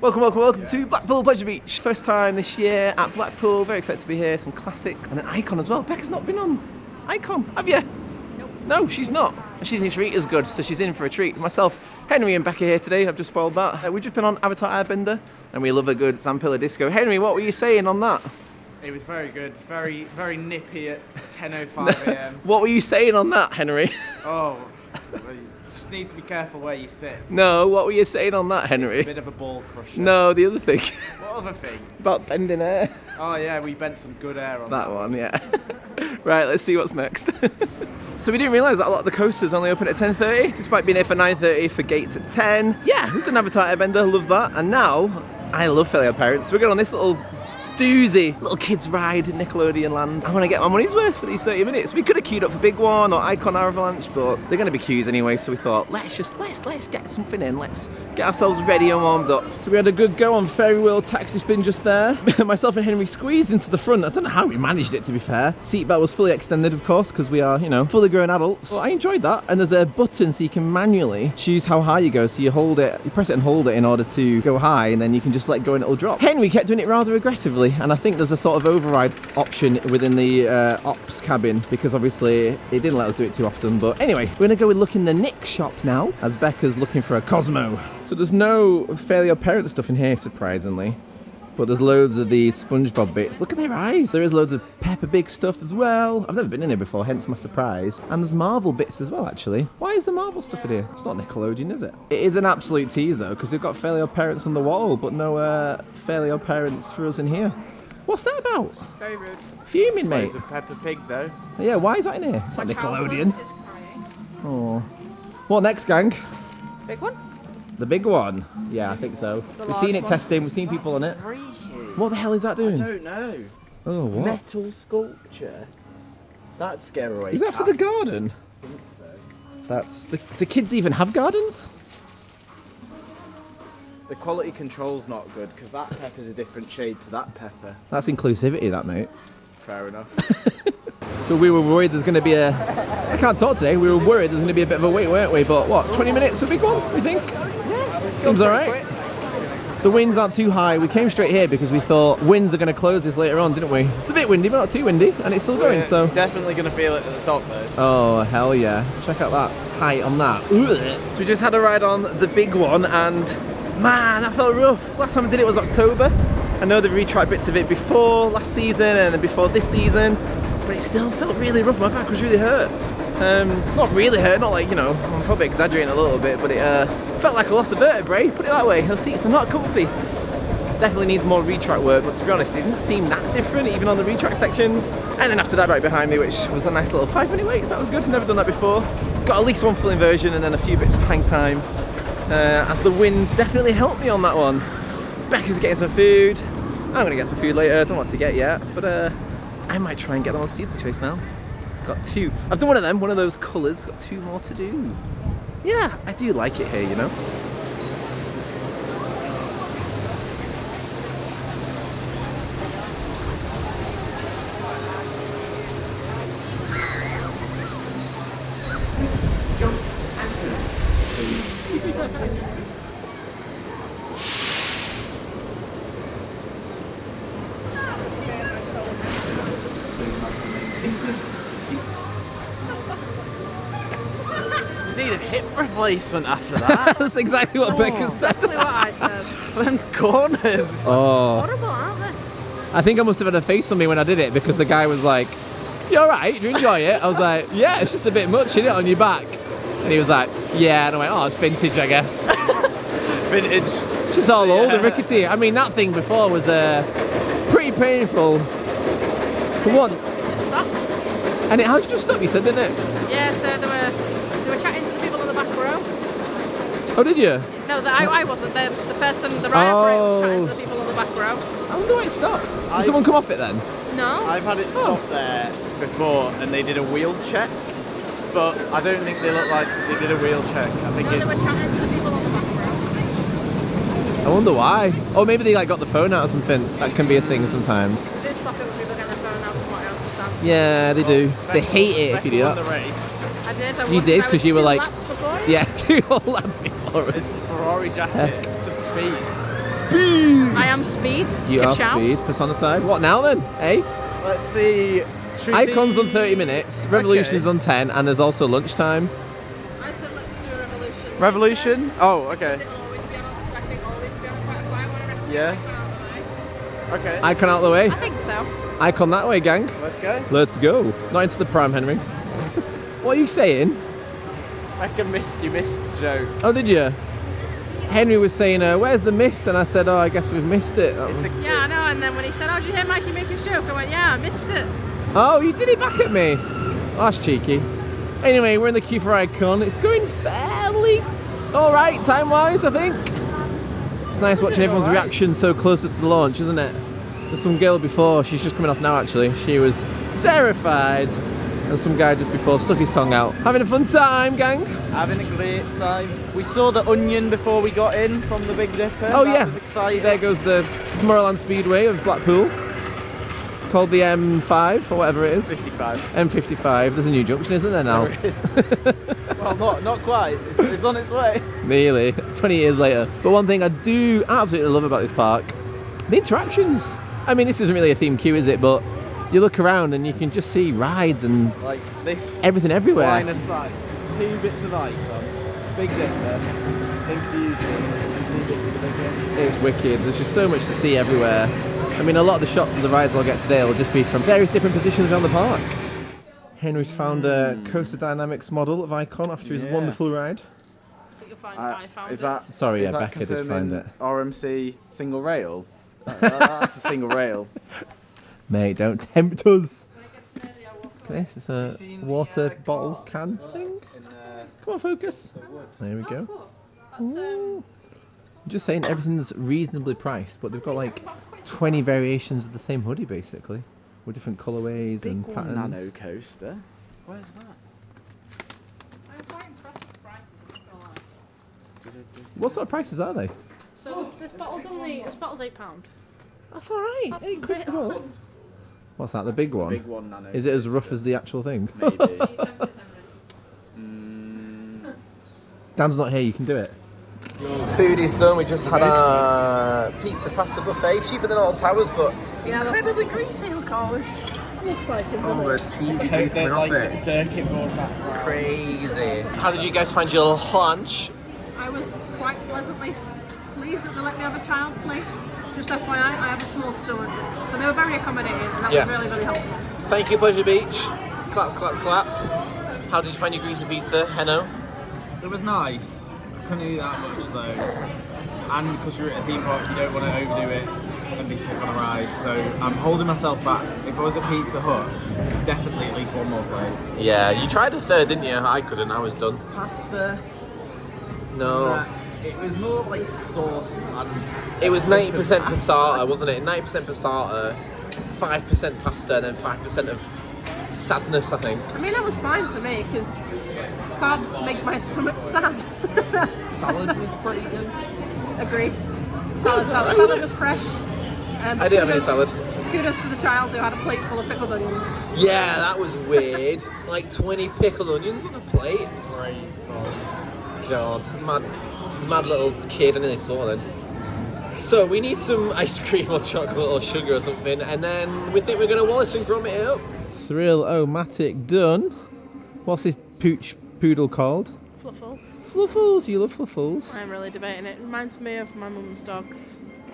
Welcome to Blackpool Pleasure Beach. First time this year at Blackpool. Very excited to be here. Some classic and an icon as well. Becca's not been on icon, have you? Nope. No, she's not. She thinks Rita's good, so she's in for a treat. Myself, Henry and Becca here today. I've just spoiled that. We've just been on Avatar Airbender, and we love a good Zampilla disco. Henry, what were you saying on that? It was very good. Very, very nippy at 10:05 a.m. What were you saying on that, Henry? Oh, well, you just need to be careful where you sit. No, what were you saying on that, Henry? It's a bit of a ball crusher. No, the other thing. What other thing? About bending air. Oh yeah, we bent some good air on That one, yeah. Right, let's see what's next. So we didn't realise that a lot of the coasters only open at 10:30, despite being here for 9:30 for gates at 10. Yeah, we've done Avatar Airbender, love that. And now, I love Failure Parents. We're going on this little doozy little kids ride in Nickelodeon land. I want to get my money's worth for these 30 minutes. We could have queued up for Big One or Icon Avalanche, but they're going to be queues anyway, so we thought let's get something in. Let's get ourselves ready and warmed up. So we had a good go on Ferry Wheel taxi spin just there. Myself and Henry squeezed into the front. I don't know how we managed it, to be fair. Seatbelt was fully extended, of course, because we are, you know, fully grown adults. Well, I enjoyed that. And there's a button so you can manually choose how high you go. So you hold it, you press it and hold it in order to go high, and then you can just let go and it'll drop. Henry kept doing it rather aggressively, and I think there's a sort of override option within the ops cabin, because obviously it didn't let us do it too often. But anyway, we're gonna go and look in the Nick shop now, as Becca's looking for a Cosmo. So there's no Failure Parent stuff in here, surprisingly, but there's loads of the SpongeBob bits. Look at their eyes. There is loads of Peppa Pig stuff as well. I've never been in here before, hence my surprise. And there's Marvel bits as well, actually. Why is the Marvel stuff in here? It's not Nickelodeon, is it? It is an absolute tease though, because we've got Failure Parents on the wall, but no Failure Parents for us in here. What's that about? Very rude. Fuming, mate. There's a Peppa Pig though. Yeah, why is that in here? It's not Nickelodeon. Oh. What next, gang? Big one? The big one? Yeah, I think so. We've seen it testing, we've seen people on it. Freaky. What the hell is that doing? I don't know. Oh, what? Metal sculpture. That's scare away. Is that for the garden? I think so. That's... Do kids even have gardens? The quality control's not good, because that pepper's a different shade to that pepper. That's inclusivity, that, mate. Fair enough. So we were worried there's going to be a... I can't talk today. We were worried there's going to be a bit of a wait, weren't we? But what, 20 minutes for a big one, we think? Yeah. Seems alright. The winds aren't too high. We came straight here because we thought winds are going to close this later on, didn't we? It's a bit windy, but not too windy, and it's still going, so... Definitely going to feel it at the top, though. Oh, hell yeah. Check out that height on that. So we just had a ride on the big one, and man, that felt rough. Last time I did it was October. I know they've retried bits of it before last season and then before this season, but it still felt really rough. My back was really hurt. Not really hurt, not like, you know, I'm probably exaggerating a little bit, but it felt like I lost a vertebrae, put it that way. The seats are not comfy. Definitely needs more retrack work, but to be honest, it didn't seem that different, even on the retrack sections. And then after that, right behind me, which was a nice little 5-minute wait, so that was good. Never done that before. Got at least one full inversion and then a few bits of hang time. As the wind definitely helped me on that one. Becca's getting some food. I'm gonna get some food later, don't know what to get yet, but I might try and get them on steeplechase now. Got two. I've done one of them, one of those colours, got two more to do. Yeah, I do like it here, you know. Need a hip replacement after that. That's exactly what Becca said. Exactly what I said. Them corners. Oh. Horrible, aren't they? I think I must have had a face on me when I did it, because the guy was like, "You alright? Do you enjoy it?" I was like, "Yeah, it's just a bit much, isn't it, on your back?" And he was like, "Yeah," and I went, "Oh, it's vintage, I guess." Vintage. It's just all old and rickety. I mean, that thing before was pretty painful. For once. Stop. And it has just stopped, you said, didn't it? Yeah, so they were chatting to the people on the back row. Oh, did you? No, I wasn't. The person, the ride operator was chatting to the people on the back row. I wonder why it stopped. Did someone come off it then? No. I've had it stop there before, and they did a wheel check, but I don't think they look like they did a wheel check. I think No, they were chatting to the people on the back row. I wonder why. Or maybe they like got the phone out or something. That can be a thing sometimes. They do stop it when people get their phone out, from what I understand. Yeah, they do. They hate it if you do Becca that. won the race. I did. You did, because you were like... Laps before. Yeah, 2 whole laps before us. It's the Ferrari jacket. It's just speed. am speed. You are Ka-chow. speed, personified. What now then, eh? Let's see. Should we Icon's see... on 30 minutes, Revolution's on 10, and there's also lunchtime. I said let's do Revolution. Revolution? Oh, okay. It'll always be on, I think always be on quite a quiet one. I recommend Yeah. Icon out of the way. Okay. Icon out of the way. I think so. Icon that way, gang. Let's go. Let's go. Not into the pram, Henry. What are you saying? Like a you missed joke. Oh, did you? Henry was saying, where's the mist? And I said, oh, I guess we've missed it. It's a Yeah, I know. And then when he said, oh, did you hear Mikey make his joke? I went, yeah, I missed it. Oh, you did it back at me. Oh, that's cheeky. Anyway, we're in the queue for Icon. It's going fairly alright time-wise, I think. It's nice watching everyone's reaction so close up to the launch, isn't it? There's some girl before, she's just coming off now actually. She was terrified. And some guy just before stuck his tongue out. Having a fun time, gang. Having a great time. We saw the Onion before we got in from the Big Dipper. Oh That yeah, was exciting. there goes the Tomorrowland Speedway of Blackpool. Called the M5 or whatever it is. 55. M55. There's a new junction, isn't there now? There is. Well, not quite. It's on its way. Nearly. 20 years later. But one thing I do absolutely love about this park, the interactions. I mean, this isn't really a theme queue, is it? But you look around and you can just see rides and Like this. everything everywhere. Line of sight. 2 bits of Icon, Big Dipper, Infusion, and 2 bits of the Big Dipper. It's wicked. There's just so much to see everywhere. I mean, a lot of the shots of the rides I'll get today will just be from various different positions around the park. Henry's found a Coaster Dynamics model of Icon after his Yeah. wonderful ride. I think you'll find I found Is it. that? Sorry, is yeah, that Becca did confirming find it. RMC single rail. That's a single rail. Mate, don't tempt us. When it gets nearly, I walk Look at this, it's a seen the, water bottle can thing. In, Come on, focus. There we go. Cool. That's, Ooh. I'm just saying everything's reasonably priced, but they've got like 20 variations of the same hoodie basically, with different colourways Big and one patterns. nano coaster. Where's that? I'm quite impressed with the prices, I'm not gonna lie. What sort of prices are they? So this bottle's £8. That's alright. That's Hey, a quick bit roll. What's that, the big one? Big one nano. Is it as rough as the actual thing? Maybe. Are you tempted, Henry? Dan's not here, you can do it. Food is done, we just had a pizza pasta buffet, cheaper than Old Towers, but incredibly greasy, look at all this. Looks like it. All the cheesy grease coming off it. Circuit board back. Crazy. How did you guys find your lunch? I was quite pleasantly pleased that they let me have a child's plate. Just FYI, I have a small stomach. So they were very accommodating and that Yes. was really, really helpful. Thank you, Pleasure Beach. Clap, clap, clap. How did you find your greasy pizza, Henno? It was nice. Couldn't eat that much though. And because you're at a theme park, you don't want to overdo it and be sick on a ride. So I'm holding myself back. If I was at Pizza Hut, definitely at least one more plate. Yeah, you tried a third, didn't you? I couldn't, I was done. Pasta. No. It was more like sauce and. It was 90% passata, wasn't it? 90% passata, 5% pasta, and then 5% of sadness, I think. I mean, that was fine for me because carbs make my stomach sad. Salad was pretty good. Agreed. Salad was fresh. I didn't have any salad. Kudos to the child who had a plate full of pickled onions. Yeah, that was weird. Like 20 pickled onions on a plate. Brave soul. God, mad little kid, I nearly saw then. So we need some ice cream or chocolate or sugar or something, and then we think we're going to Wallace and Gromit it up. Thrill-O-Matic done. What's this pooch poodle called? Fluffles. Fluffles, you love Fluffles. I'm really debating it. Reminds me of my mum's dogs.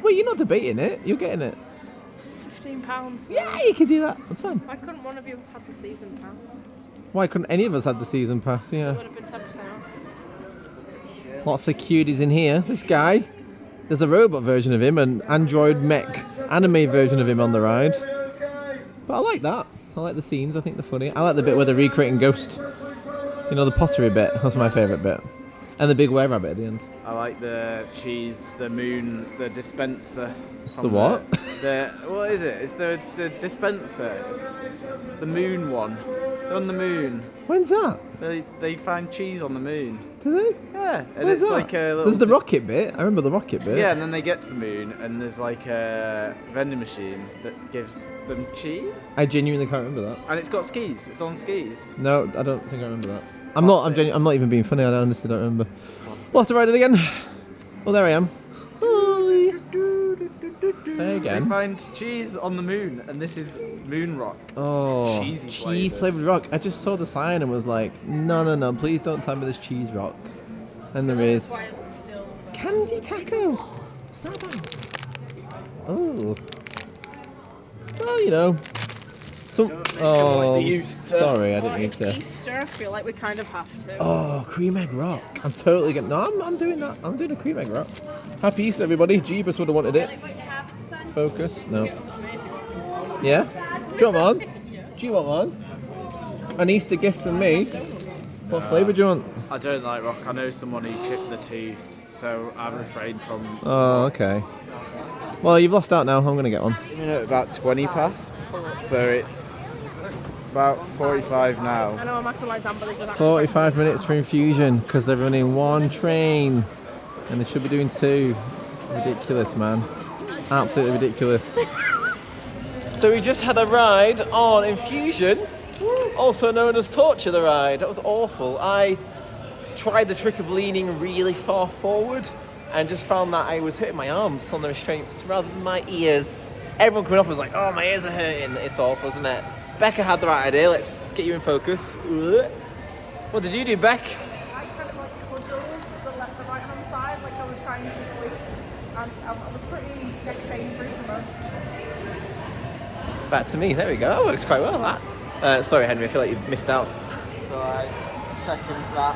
Well, you're not debating it, you're getting it. £15. Yeah, you can do that, that's fine. Why couldn't one of you have had the season pass? Why couldn't any of us have the season pass, It yeah. would have been 10% off. Lots of cuties in here. This guy, there's a robot version of him, an android mech anime version of him on the ride. But I like that. I like the scenes, I think they're funny. I like the bit where they're recreating Ghost. You know, the pottery bit, that's my favourite bit. And the big were-rabbit at the end. I like the cheese, the moon, the dispenser. from The what? What is it? It's the dispenser. The moon one. They're on the moon. When's that? They find cheese on the moon. Do they? Yeah, and Where's it's that? like a little. There's the rocket bit. I remember the rocket bit. Yeah, and then they get to the moon, and there's like a vending machine that gives them cheese, I genuinely can't remember that. and it's got skis. It's on skis. No, I don't think I remember that. I'm not even being funny. I honestly don't remember. We'll have to ride it again. Well, there I am. Hi. Say We again. find cheese on the moon, and this is moon rock. Oh, Cheesy cheese flavoured. flavored rock. I just saw the sign and was like, no, please don't tell me there's cheese rock. And there is That's why it's still. candy taco. Starbucks. Oh. Well, you know. Oh, they used to. sorry, I didn't mean It's to. Easter. I feel like we kind of have to. Oh, cream egg rock. I'm totally getting. No, I'm doing that. I'm doing a cream egg rock. Happy Easter, everybody. Jeebus would have wanted it. Focus. No. Yeah? Do you want one? Do you want one? An Easter gift from me. What flavour do you want? I don't like rock. I know someone who chipped the teeth, so I've refrained from. Oh, okay. Well, you've lost out now. I'm going to get one. About 20 past, so it's about 45 now. I know I'm actually like that, but this is 45 minutes for infusion because they're running one train and they should be doing two. Ridiculous, man. Absolutely ridiculous. So we just had a ride on infusion, also known as torture the ride. That was awful. I tried the trick of leaning really far forward and just found that I was hitting my arms on the restraints rather than my ears. Everyone coming off was like, oh, my ears are hurting. It's awful, isn't it? Becca had the right idea. Let's get you in focus. What did you do, Beck? I kind of like cudgeled the right hand side, like I was trying to sleep, and I was pretty neck pain free for most. Back to me. There we go. That works quite well, that. Sorry, Henry. I feel like you missed out. So I second that.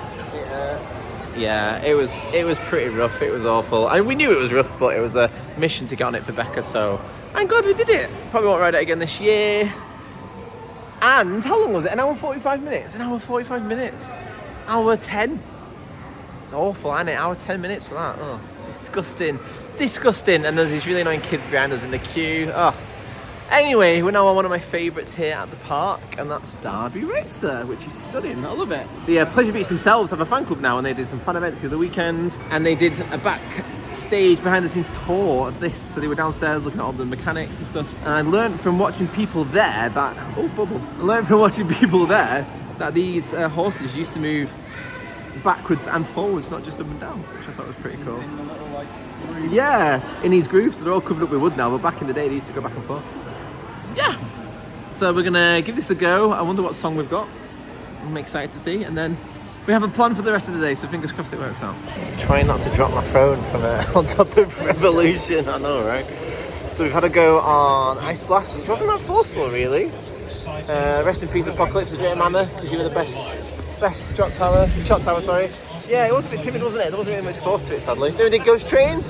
Yeah, it was pretty rough. It was awful. And we knew it was rough, but it was a mission to get on it for Becca, so I'm glad we did it. Probably won't ride it again this year. And how long was it? An hour and 45 minutes? An hour and 45 minutes. Hour 10. It's awful, isn't it? Hour 10 minutes for that. Oh, disgusting. Disgusting. And there's these really annoying kids behind us in the queue. Oh. Anyway, we're now on one of my favourites here at the park, and that's Derby Racer, which is stunning. I love it. The Pleasure Beach themselves have a fan club now, and they did some fun events the other weekend, and they did a backstage, behind-the-scenes tour of this. So they were downstairs looking at all the mechanics and stuff. And I learned from watching people there that these horses used to move backwards and forwards, not just up and down, which I thought was pretty cool. Yeah, in these grooves, so they're all covered up with wood now, but back in the day they used to go back and forth. Yeah, so we're gonna give this a go. I wonder what song we've got. I'm excited to see, and then we have a plan for the rest of the day, so fingers crossed it works out. Trying not to drop my phone from on top of Revolution, I know, right? So we've had a go on Ice Blast, which wasn't that forceful, really. Rest in peace, Apocalypse, a great manner, because you were the best shot tower, sorry. Yeah, it was a bit timid, wasn't it? There wasn't really much force to it, sadly. Then we did Ghost Train,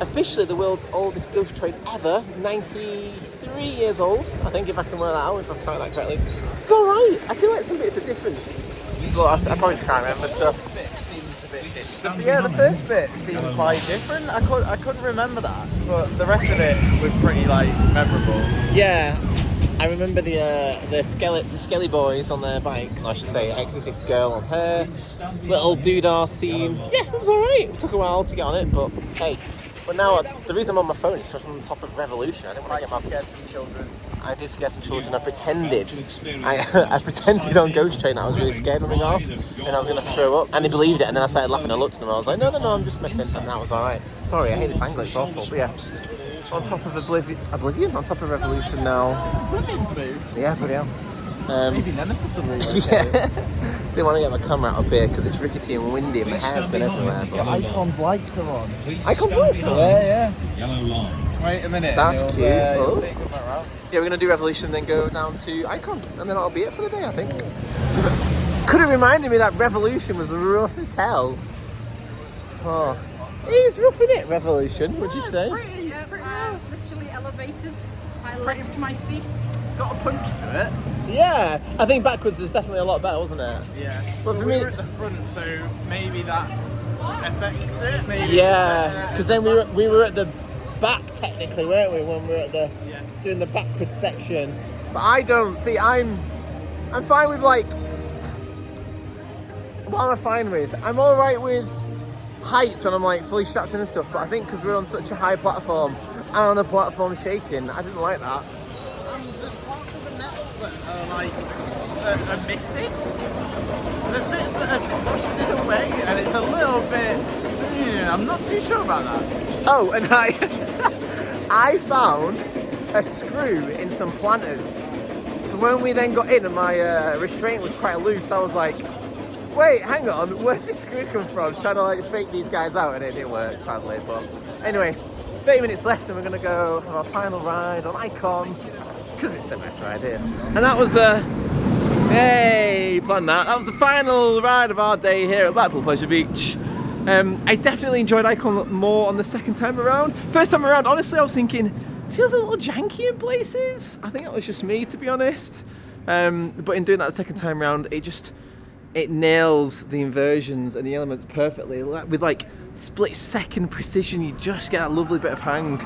officially the world's oldest ghost train ever, 93 years old, I think, if I can work that out, if I've counted that correctly. It's alright, I feel like some bits are different, but I probably just can't remember stuff. Yeah, the first bit seemed quite different. I couldn't remember that, but the rest of it was pretty memorable. Yeah, I remember the Skelly boys on their bikes. I should say, Exorcist girl on her little doodah scene. Yeah, it was alright. It took a while to get on it, but hey. But now the reason I'm on my phone is because I'm on top of Revolution. I didn't want to get scared some children. I did scare some children. I pretended on Ghost Train that I was really scared running off, and I was going to throw up. And they believed it. And then I started laughing. I looked at them. I was like, no, I'm just messing. And that was alright. Sorry, I hate this angle. It's awful. But yeah. On top of Oblivion? On top of Revolution now. Oblivion's moved. Yeah, but yeah. Maybe Nemesis will move. Yeah. Didn't want to get my camera out up here because it's rickety and windy and my hair's been everywhere. But Icon's lights are on. Icon's lights are on? Yeah. Yellow line. Wait a minute. That's cute. Oh. Yeah, we're going to do Revolution and then go down to Icon. And then that'll be it for the day, I think. Could have reminded me that Revolution was rough as hell. Oh. It is rough, isn't it, Revolution, would you say? Pretty literally elevated. I left my seat. Got a punch to it. Yeah, I think backwards was definitely a lot better, wasn't it? Yeah. But for we me, were at the front, so maybe that affects it. Maybe. Yeah, because then we were at the back technically, weren't we? When we were at the doing the backwards section. But I don't see. I'm fine with what am I fine with? I'm all right with heights when I'm fully strapped in and stuff. But I think because we're on such a high platform and on the platform shaking, I didn't like that. There's parts of the metal that are missing. There's bits that are rusted away, and it's a little bit. I'm not too sure about that. Oh, and I found a screw in some planters. So when we then got in and my restraint was quite loose, I was like, wait, hang on, where's this screw come from? Trying to like fake these guys out, and it didn't work, sadly. But anyway, 30 minutes left and we're gonna go have our final ride on Icon, because it's the best ride here. And that was the, hey, fun that. That was the final ride of our day here at Blackpool Pleasure Beach. I definitely enjoyed Icon more on the second time around. First time around, honestly, I was thinking, it feels a little janky in places. I think that was just me, to be honest. But in doing that the second time around, it nails the inversions and the elements perfectly. With like split second precision, you just get that lovely bit of hang.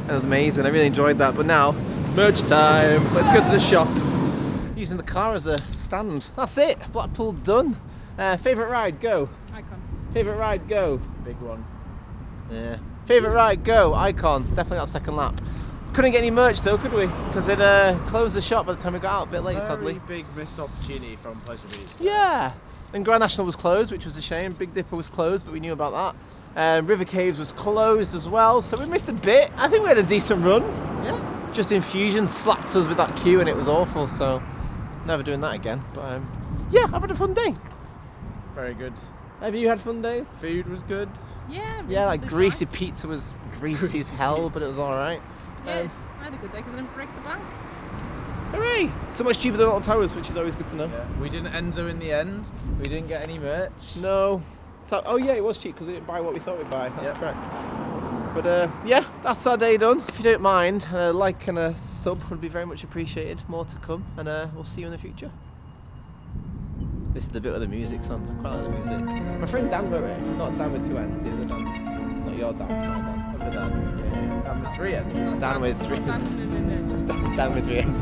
That was amazing. I really enjoyed that. But now, merch time. Let's go to the shop. Using the car as a stand. That's it. Blackpool done. Favourite ride, go. Icon. Favourite ride, go. Big one. Yeah. Favourite ride, go. Icon. Definitely that second lap. Couldn't get any merch though, could we? Because it closed the shop by the time we got out a bit late, sadly. Very big missed opportunity from Pleasure Beach. Yeah. And Grand National was closed, which was a shame. Big Dipper was closed, but we knew about that. River Caves was closed as well, so we missed a bit. I think we had a decent run. Yeah. Just Infusion slapped us with that queue and it was awful, so never doing that again. But yeah, I've had a fun day. Very good. Have you had fun days? Food was good. Yeah. Yeah, like reasonably greasy nice. pizza was greasy as hell, but it was alright. Yeah, I had a good day because I didn't break the bank. Hooray! So much cheaper than Little Towers, which is always good to know. Yeah. We didn't Enzo in the end. We didn't get any merch. No. So, oh yeah, it was cheap because we didn't buy what we thought we'd buy. That's Yep. correct. But yeah, that's our day done. If you don't mind, a like and a sub would be very much appreciated. More to come, and we'll see you in the future. This is the bit where the music's on. I quite like the music. My friend Dan wrote it. Not Dan with two N's, the other Dan. Not your Dan, my Dan. Other Dan. Yeah. Dan with 3 ends. Dan with three. No. Dan with 3 N's.